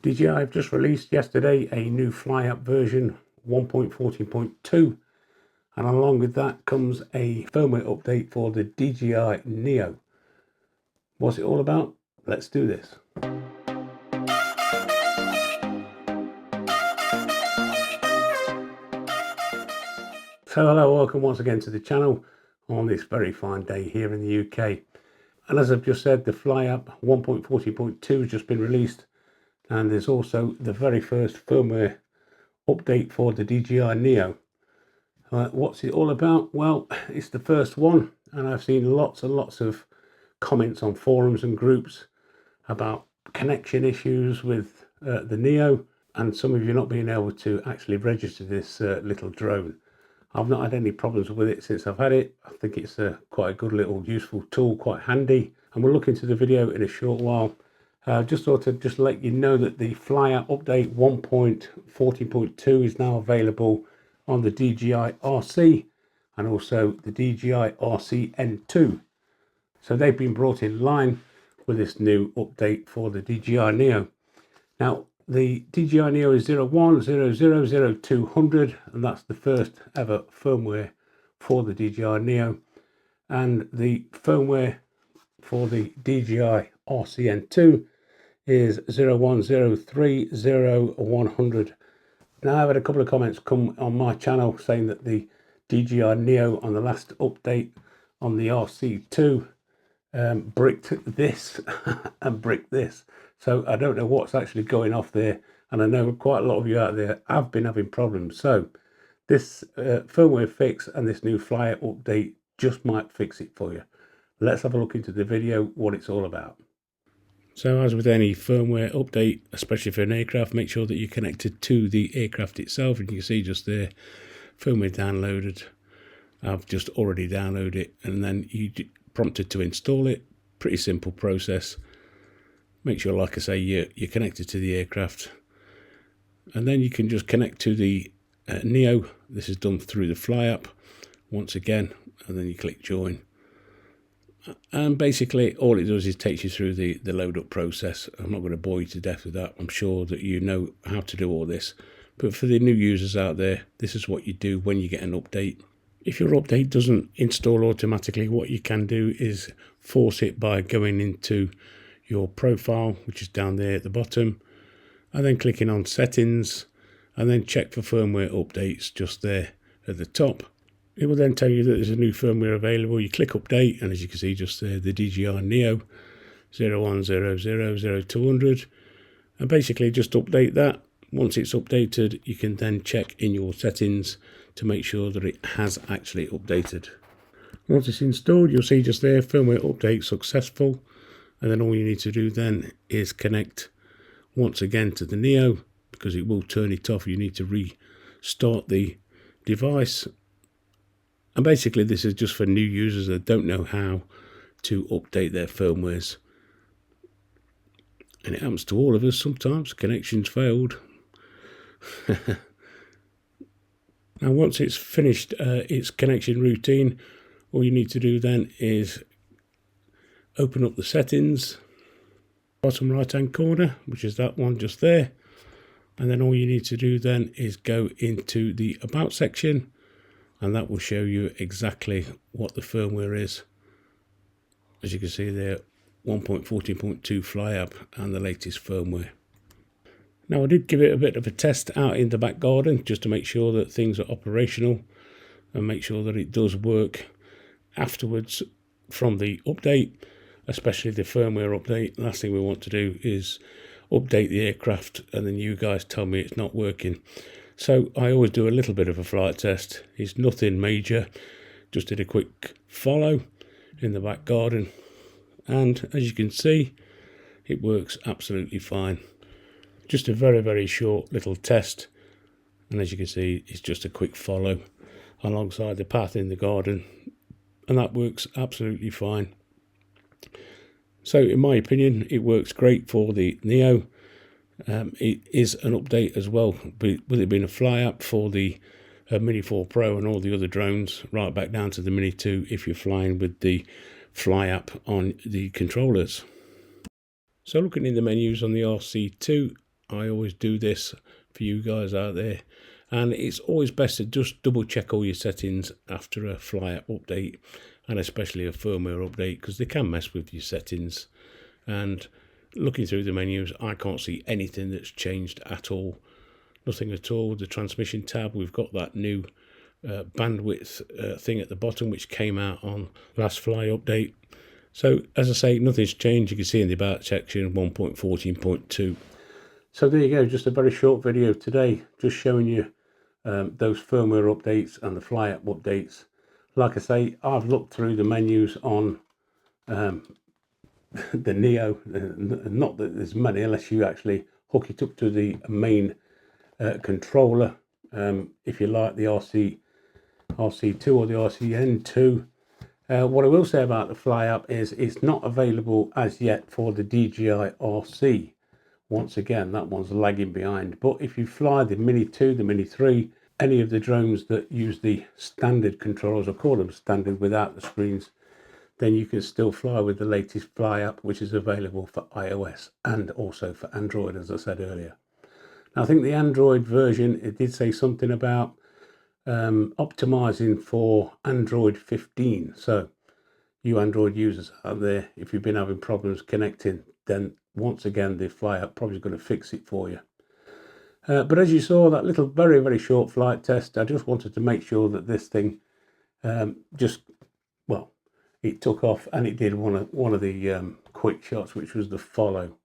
DJI have just released yesterday a new Fly app version 1.14.2, and along with that comes a firmware update for the DJI Neo. What's it all about? Let's do this. So hello, welcome once again to the channel on this very fine day here in the UK. And as I've just said, the Fly app 1.40.2 has just been released, and there's also the very first firmware update for the DJI Neo. What's it all about? Well, it's the first one, and I've seen lots and lots of comments on forums and groups about connection issues with the Neo, and some of you not being able to actually register this little drone. I've not had any problems with it since I've had it. I think it's quite a good little useful tool, quite handy, and we'll look into the video in a short while. Just thought to just let you know that the Fly app update 1.40.2 is now available on the DJI RC and also the DJI RC N2. So they've been brought in line with this new update for the DJI Neo. Now, the DJI Neo is 01000200, and that's the first ever firmware for the DJI Neo. And the firmware for the DJI RCN2 is 01030100. Now, I've had a couple of comments come on my channel saying that the DJI Neo on the last update on the RC2 bricked this and bricked this. So I don't know what's actually going off there, and I know quite a lot of you out there have been having problems. So this firmware fix and this new Fly app update just might fix it for you. Let's have a look into the video, what it's all about. So as with any firmware update, especially for an aircraft, make sure that you're connected to the aircraft itself. And you can see just there, firmware downloaded. I've just already downloaded it, and then you prompted to install it. Pretty simple process. Make sure, like I say, you're connected to the aircraft, and then you can just connect to the Neo. This is done through the Fly app once again, and then you click join. And basically all it does is takes you through the load up process. I'm not going to bore you to death with that. I'm sure that you know how to do all this, but for the new users out there, this is what you do when you get an update. If your update doesn't install automatically, what you can do is force it by going into your profile, which is down there at the bottom, and then clicking on settings, and then check for firmware updates just there at the top. It will then tell you that there's a new firmware available. You click update, and as you can see just there, the DJI Neo 01000200, and basically just update that. Once it's updated, you can then check in your settings to make sure that it has actually updated. Once it's installed, you'll see just there, firmware update successful, and then all you need to do then is connect once again to the Neo, because it will turn it off. You need to restart the device. And basically this is just for new users that don't know how to update their firmwares. And it happens to all of us sometimes. Connections failed. Now once it's finished its connection routine, all you need to do then is open up the settings, bottom right hand corner, which is that one just there. And then all you need to do then is go into the about section, and that will show you exactly what the firmware is. As you can see there, 1.14.2 Fly app and the latest firmware. Now I did give it a bit of a test out in the back garden just to make sure that things are operational and make sure that it does work afterwards from the update, especially the firmware update. Last thing we want to do is update the aircraft and then you guys tell me it's not working. So I always do a little bit of a flight test. It's nothing major, just did a quick follow in the back garden, and as you can see it works absolutely fine. Just a very, very short little test, and as you can see it's just a quick follow alongside the path in the garden, and that works absolutely fine. So in my opinion it works great for the Neo. It is an update as well, with it being a Fly app for the Mini 4 Pro and all the other drones, right back down to the Mini 2 if you're flying with the Fly app on the controllers. So looking in the menus on the RC2, I always do this for you guys out there, and it's always best to just double check all your settings after a Fly app update, and especially a firmware update, because they can mess with your settings. And looking through the menus, I can't see anything that's changed at all. Nothing at all. The transmission tab, we've got that new bandwidth thing at the bottom, which came out on last Fly update. So as I say, nothing's changed. You can see in the about section 1.14.2. So there you go, just a very short video today, just showing you those firmware updates and the Fly app updates. Like I say, I've looked through the menus on the Neo, not that there's many unless you actually hook it up to the main controller, if you like, the RC2 or the RCN2. What I will say about the Fly app is it's not available as yet for the DJI RC. Once again, that one's lagging behind. But if you fly the Mini 2, the Mini 3, any of the drones that use the standard controls, I call them standard without the screens, then you can still fly with the latest Fly app, which is available for iOS and also for Android, as I said earlier. Now, I think the Android version, it did say something about optimizing for Android 15. So you Android users out there, if you've been having problems connecting, then once again the Fly app probably going to fix it for you. But as you saw, that little very, very short flight test, I just wanted to make sure that this thing it took off, and it did one of the quick shots, which was the follow.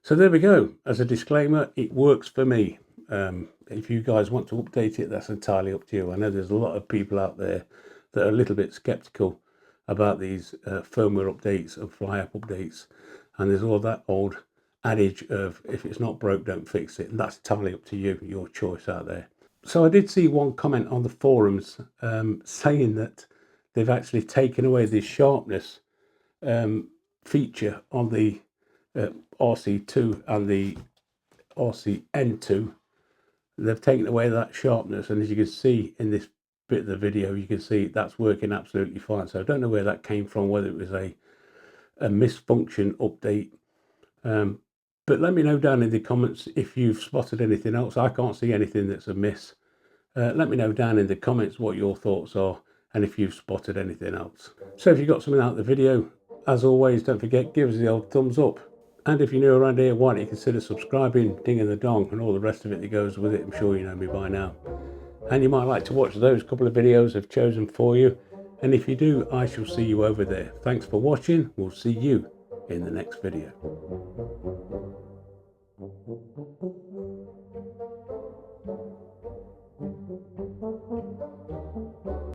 So there we go. As a disclaimer, it works for me. If you guys want to update it, that's entirely up to you. I know there's a lot of people out there that are a little bit skeptical about these firmware updates and Fly app updates, and there's all that old adage of if it's not broke, don't fix it, and that's entirely up to you, your choice out there. So I did see one comment on the forums saying that they've actually taken away the sharpness feature on the RC2 and the RCN2. They've taken away that sharpness, and as you can see in this bit of the video, you can see that's working absolutely fine. So I don't know where that came from, whether it was a misfunction update, but let me know down in the comments if you've spotted anything else. I can't see anything that's amiss. Let me know down in the comments what your thoughts are and if you've spotted anything else. So if you got something out of the video, as always, don't forget, give us the old thumbs up. And if you're new around here, why don't you consider subscribing, dinging the dong, and all the rest of it that goes with it. I'm sure you know me by now. And you might like to watch those couple of videos I've chosen for you. And if you do, I shall see you over there. Thanks for watching. We'll see you in the next video.